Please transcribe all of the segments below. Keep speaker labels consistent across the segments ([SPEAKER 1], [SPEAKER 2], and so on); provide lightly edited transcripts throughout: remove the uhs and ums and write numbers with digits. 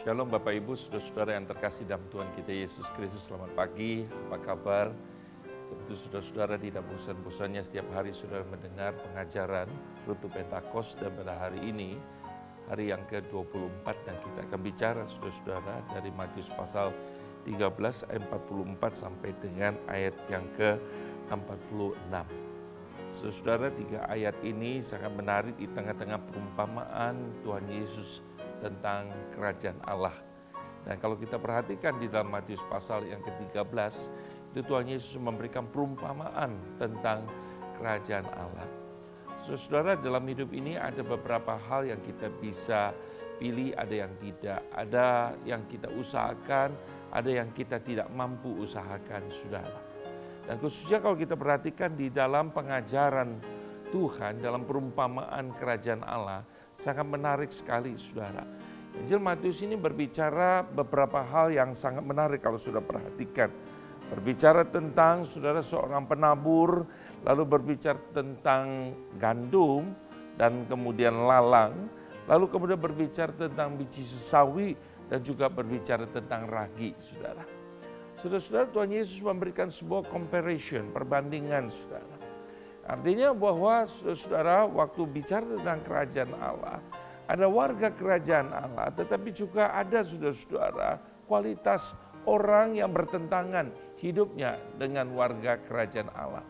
[SPEAKER 1] Shalom Bapak Ibu, saudara-saudara yang terkasih dalam Tuhan kita Yesus Kristus. Selamat pagi, apa kabar? Tentu saudara-saudara tidak bosan-bosannya setiap hari saudara mendengar pengajaran Rute Pentakosta, dan pada hari ini, hari yang ke-24, dan kita akan bicara saudara-saudara dari Matius pasal 13 ayat 44 sampai dengan ayat yang ke-46. Saudara, 3 ayat ini sangat menarik di tengah-tengah perumpamaan Tuhan Yesus tentang kerajaan Allah. Dan kalau kita perhatikan di dalam Matius pasal yang ke-13, itu Tuhan Yesus memberikan perumpamaan tentang kerajaan Allah. Saudara, dalam hidup ini ada beberapa hal yang kita bisa pilih, ada yang tidak. Ada yang kita usahakan, ada yang kita tidak mampu usahakan, saudara. Dan khususnya kalau kita perhatikan di dalam pengajaran Tuhan, dalam perumpamaan kerajaan Allah, sangat menarik sekali, saudara. Injil Matius ini berbicara beberapa hal yang sangat menarik kalau sudah perhatikan. Berbicara tentang, saudara, seorang penabur, lalu berbicara tentang gandum dan kemudian lalang, lalu kemudian berbicara tentang biji sesawi dan juga berbicara tentang ragi, saudara. Saudara-saudara, Tuhan Yesus memberikan sebuah comparison, perbandingan, saudara. Artinya bahwa saudara, waktu bicara tentang kerajaan Allah, ada warga kerajaan Allah, tetapi juga ada saudara-saudara kualitas orang yang bertentangan hidupnya dengan warga kerajaan Allah.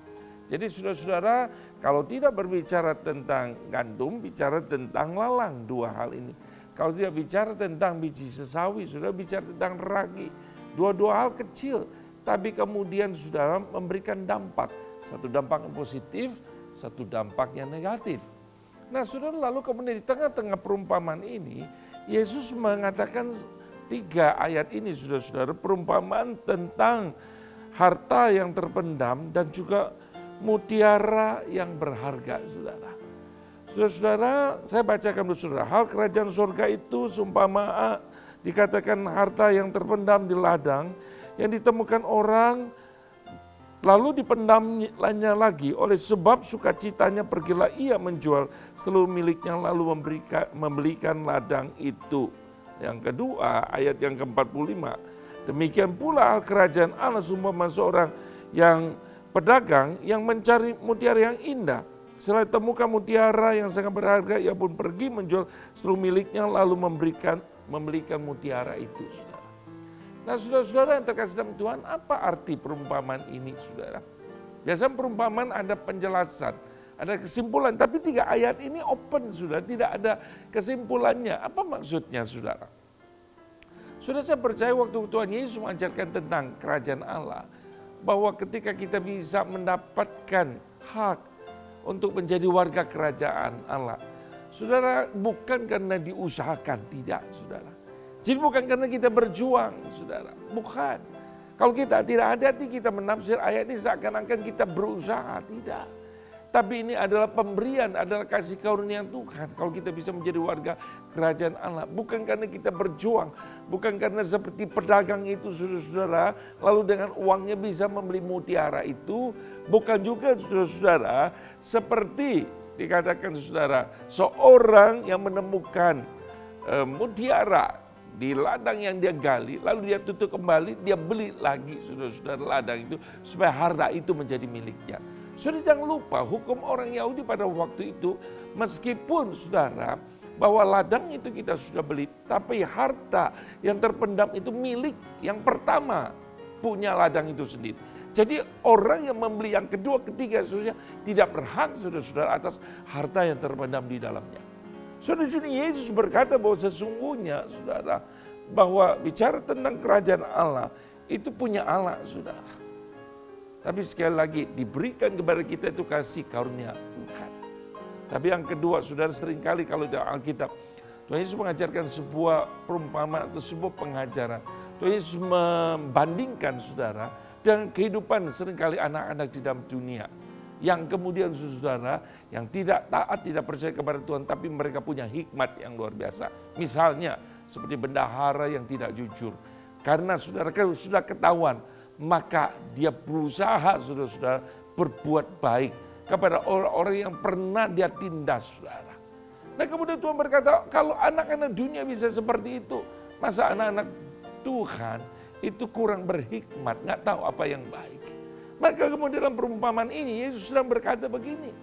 [SPEAKER 1] Jadi saudara-saudara, kalau tidak berbicara tentang gandum, bicara tentang lalang, dua hal ini. Kalau tidak bicara tentang biji sesawi, saudara bicara tentang ragi. Dua-dua hal kecil, tapi kemudian saudara memberikan dampak. Satu dampak yang positif, satu dampak yang negatif. Nah saudara, lalu kemudian di tengah-tengah perumpamaan ini, Yesus mengatakan 3 ayat ini, saudara-saudara, perumpamaan tentang harta yang terpendam dan juga mutiara yang berharga, saudara. Saudara-saudara, saya bacakan dulu, saudara. Hal kerajaan surga itu seumpama dikatakan harta yang terpendam di ladang, yang ditemukan orang, lalu dipendamnya lagi, oleh sebab sukacitanya pergilah ia menjual seluruh miliknya lalu membelikan ladang itu. Yang kedua, ayat yang ke-45. Demikian pula kerajaan Allah seumpama seorang yang pedagang yang mencari mutiara yang indah. Setelah temukan mutiara yang sangat berharga, ia pun pergi menjual seluruh miliknya lalu membelikan mutiara itu. Nah saudara-saudara yang terkasih dalam Tuhan, apa arti perumpamaan ini, saudara? Biasanya perumpamaan ada penjelasan, ada kesimpulan, tapi 3 ayat ini open, saudara, tidak ada kesimpulannya. Apa maksudnya, saudara? Saudara, saya percaya waktu Tuhan Yesus mengajarkan tentang kerajaan Allah, bahwa ketika kita bisa mendapatkan hak untuk menjadi warga kerajaan Allah, saudara, bukan karena diusahakan, tidak, saudara. Jadi bukan karena kita berjuang, saudara. Bukan. Kalau kita tidak hati-hati kita menafsir ayat ini seakan-akan kita berusaha. Tidak. Tapi ini adalah pemberian, adalah kasih karunia Tuhan. Kalau kita bisa menjadi warga kerajaan Allah. Bukan karena kita berjuang. Bukan karena seperti pedagang itu, saudara-saudara. Lalu dengan uangnya bisa membeli mutiara itu. Bukan juga, saudara-saudara, seperti dikatakan, saudara, seorang yang menemukan mutiara di ladang yang dia gali, lalu dia tutup kembali, dia beli lagi, saudara-saudara, ladang itu, supaya harta itu menjadi miliknya. Saudara, jangan lupa hukum orang Yahudi pada waktu itu, meskipun, saudara, bahwa ladang itu kita sudah beli, tapi harta yang terpendam itu milik yang pertama punya ladang itu sendiri. Jadi orang yang membeli yang kedua, ketiga, saudara, tidak berhak, saudara-saudara, atas harta yang terpendam di dalamnya. Saudara, di sini Yesus berkata bahwa sesungguhnya, saudara, bahwa bicara tentang kerajaan Allah, itu punya Allah, saudara. Tapi sekali lagi, diberikan kepada kita itu kasih karunia Tuhan. Tapi yang kedua, saudara, seringkali kalau di Alkitab, Tuhan Yesus mengajarkan sebuah perumpamaan atau sebuah pengajaran. Tuhan Yesus membandingkan, saudara, dengan kehidupan seringkali anak-anak di dalam dunia. Yang kemudian, saudara, yang tidak taat, tidak percaya kepada Tuhan, tapi mereka punya hikmat yang luar biasa. Misalnya, seperti bendahara yang tidak jujur. Karena saudara sudah ketahuan, maka dia berusaha, saudara-saudara, berbuat baik kepada orang-orang yang pernah dia tindas, saudara. Nah kemudian Tuhan berkata, kalau anak-anak dunia bisa seperti itu, Masa anak-anak Tuhan itu kurang berhikmat, nggak tahu apa yang baik. Maka kemudian dalam perumpamaan ini Yesus sedang berkata begini,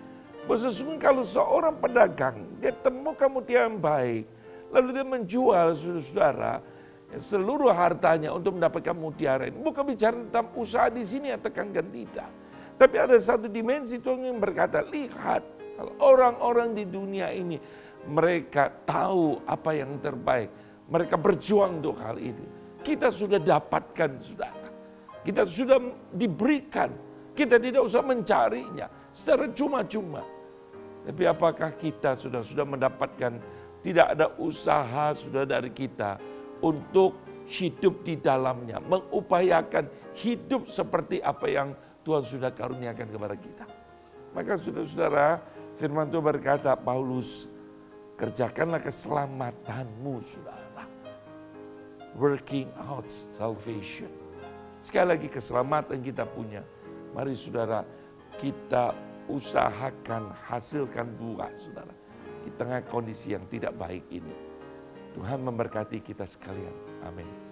[SPEAKER 1] bahwa sesungguhnya kalau seorang pedagang, dia temukan mutiara yang baik, lalu dia menjual, saudara-saudara, seluruh hartanya untuk mendapatkan mutiara ini. Bukan bicara tentang usaha di sini, ya tekankan tidak. Tapi ada satu dimensi Tuhan yang berkata, lihat, kalau orang-orang di dunia ini, mereka tahu apa yang terbaik. Mereka berjuang untuk hal ini. Kita sudah dapatkan, saudara. Kita sudah diberikan. Kita tidak usah mencarinya secara cuma-cuma. Tapi apakah kita sudah mendapatkan, tidak ada usaha sudah dari kita untuk hidup di dalamnya. Mengupayakan hidup seperti apa yang Tuhan sudah karuniakan kepada kita. Maka saudara-saudara, firman Tuhan berkata, Paulus, kerjakanlah keselamatanmu, saudara. Working out salvation. Sekali lagi keselamatan kita punya. Mari saudara, kita usahakan, hasilkan buah, saudara. Di tengah kondisi yang tidak baik ini. Tuhan memberkati kita sekalian. Amin.